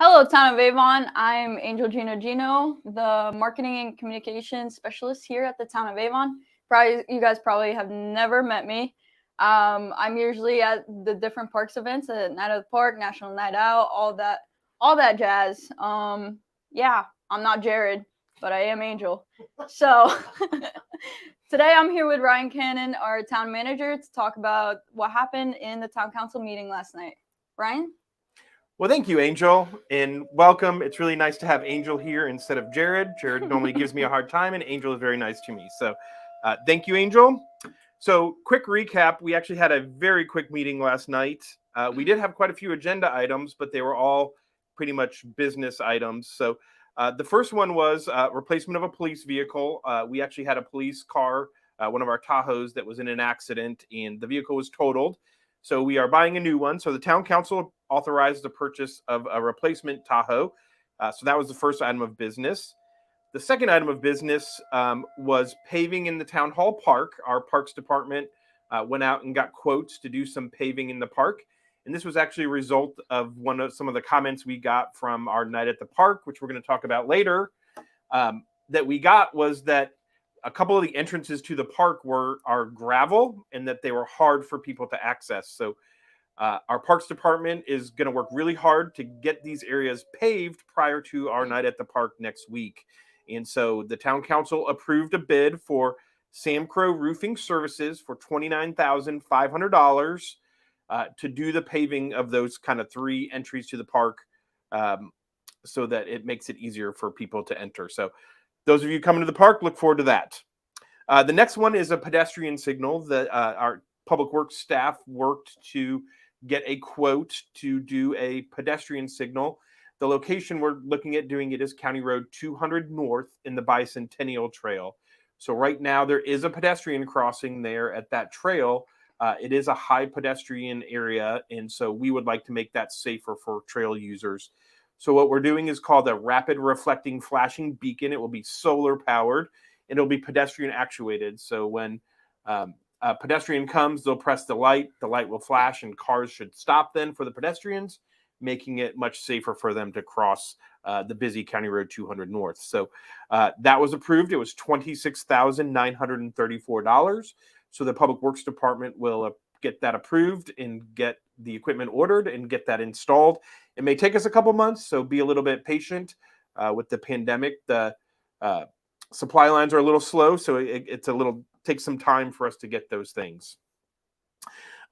Hello, Town of Avon. I'm Angel Gino, the Marketing and Communications Specialist here at the Town of Avon. You guys probably have never met me. I'm usually at the different parks events, at Night of the Park, National Night Out, all that jazz. Yeah, I'm not Jared, but I am Angel. So today I'm here with Ryan Cannon, our town manager, to talk about what happened in the town council meeting last night. Ryan? Well, thank you, Angel, and welcome. It's really nice to have Angel here instead of Jared. Jared normally gives me a hard time, and Angel is very nice to me. So thank you, Angel. So quick recap, we actually had a very quick meeting last night. We did have quite a few agenda items, but they were all pretty much business items. So the first one was replacement of a police vehicle. We actually had a police car, one of our Tahoes, that was in an accident, and the vehicle was totaled. So we are buying a new one. So the town council authorized the purchase of a replacement Tahoe. So that was the first item of business. The second item of business was paving in the town hall park. Our parks department went out and got quotes to do some paving in the park. And this was actually a result of some of the comments we got from our night at the park, which we're going to talk about later. That we got was that a couple of the entrances to the park are gravel and that they were hard for people to access. So our parks department is going to work really hard to get these areas paved prior to our night at the park next week. And so the town council approved a bid for Sam Crow Roofing Services for $29,500 to do the paving of those kind of three entries to the park so that it makes it easier for people to enter. So those of you coming to the park, look forward to that. The next one is a pedestrian signal that our public works staff worked to get a quote to do a pedestrian signal. The location we're looking at doing it is County Road 200 North in the Bicentennial Trail. So right now there is a pedestrian crossing there at that trail. It is a high pedestrian area, and so we would like to make that safer for trail users. So what we're doing is called a rapid reflecting flashing beacon. It will be solar powered and it'll be pedestrian actuated. So when a pedestrian comes, they'll press the light will flash, and cars should stop then for the pedestrians, making it much safer for them to cross the busy County Road 200 North. So that was approved. It was $26,934. So the Public Works Department will get that approved and get the equipment ordered and get that installed. It may take us a couple months, so be a little bit patient. With the pandemic, the supply lines are a little slow, so takes some time for us to get those things.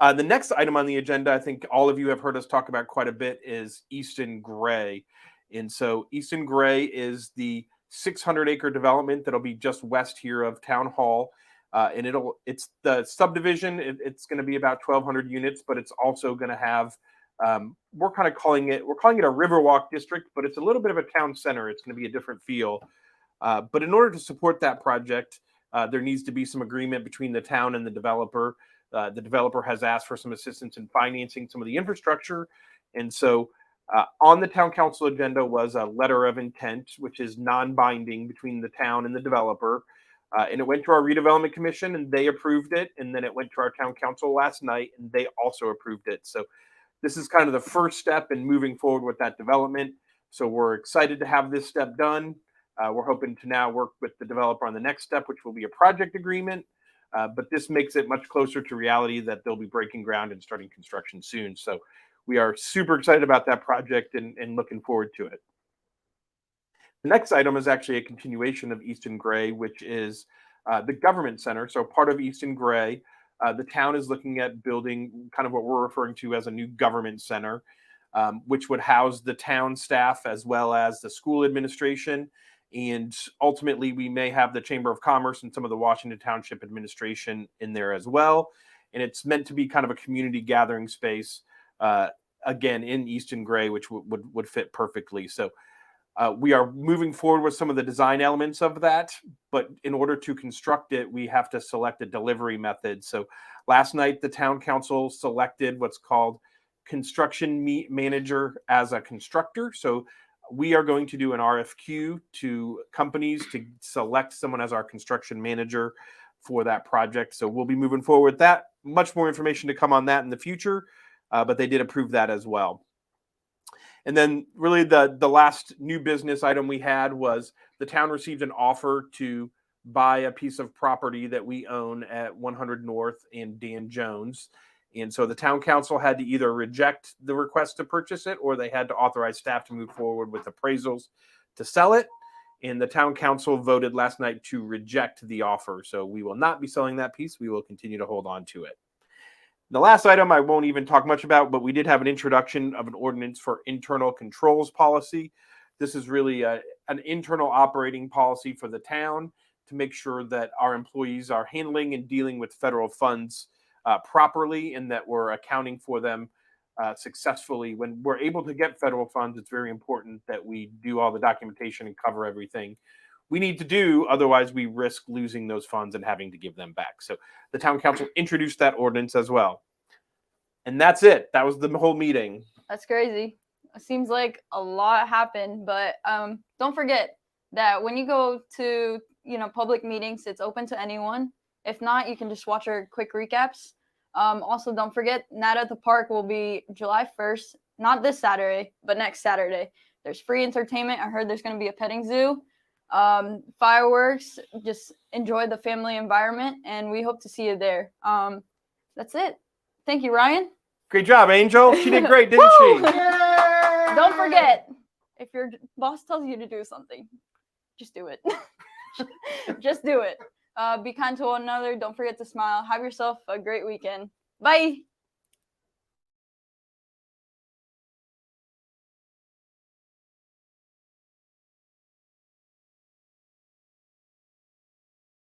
The next item on the agenda, I think all of you have heard us talk about quite a bit, is Easton Gray. And so Easton Gray is the 600-acre development that'll be just west here of Town Hall. And it's the subdivision. It's going to be about 1,200 units, but it's also going to have, we're calling it a Riverwalk district, but it's a little bit of a town center. It's going to be a different feel. But in order to support that project, there needs to be some agreement between the town and the developer. The developer has asked for some assistance in financing some of the infrastructure. And so on the town council agenda was a letter of intent, which is non-binding between the town and the developer. And it went to our redevelopment commission and they approved it. And then it went to our town council last night and they also approved it. So this is kind of the first step in moving forward with that development. So we're excited to have this step done. We're hoping to now work with the developer on the next step, which will be a project agreement. But this makes it much closer to reality that they'll be breaking ground and starting construction soon. So we are super excited about that project and looking forward to it. The next item is actually a continuation of Easton Gray, which is the government center. So part of Easton Gray, the town is looking at building kind of what we're referring to as a new government center, which would house the town staff as well as the school administration. And ultimately, we may have the Chamber of Commerce and some of the Washington Township administration in there as well. And it's meant to be kind of a community gathering space, again, in Easton Gray, which would fit perfectly. So we are moving forward with some of the design elements of that, but in order to construct it, we have to select a delivery method. So last night, the town council selected what's called construction manager as a constructor. So we are going to do an RFQ to companies to select someone as our construction manager for that project. So we'll be moving forward with that. Much more information to come on that in the future, but they did approve that as well. And then really the last new business item we had was the town received an offer to buy a piece of property that we own at 100 North and Dan Jones. And so the town council had to either reject the request to purchase it, or they had to authorize staff to move forward with appraisals to sell it. And the town council voted last night to reject the offer. So we will not be selling that piece. We will continue to hold on to it. The last item I won't even talk much about, but we did have an introduction of an ordinance for internal controls policy. This is really an internal operating policy for the town to make sure that our employees are handling and dealing with federal funds properly, and that we're accounting for them successfully. When we're able to get federal funds, it's very important that we do all the documentation and cover everything we need to do. Otherwise, we risk losing those funds and having to give them back. So the town council introduced that ordinance as well. And that's it. That was the whole meeting. That's crazy. It seems like a lot happened, but don't forget that when you go to public meetings, it's open to anyone. If not, you can just watch our quick recaps. Also, don't forget, Night at the Park will be July 1st, not this Saturday, but next Saturday. There's free entertainment. I heard there's going to be a petting zoo, fireworks. Just enjoy the family environment, and we hope to see you there. That's it. Thank you, Ryan. Great job, Angel. She did great, didn't she? Yay! Don't forget, if your boss tells you to do something, just do it. Just do it. Be kind to one another. Don't forget to smile. Have yourself a great weekend. Bye.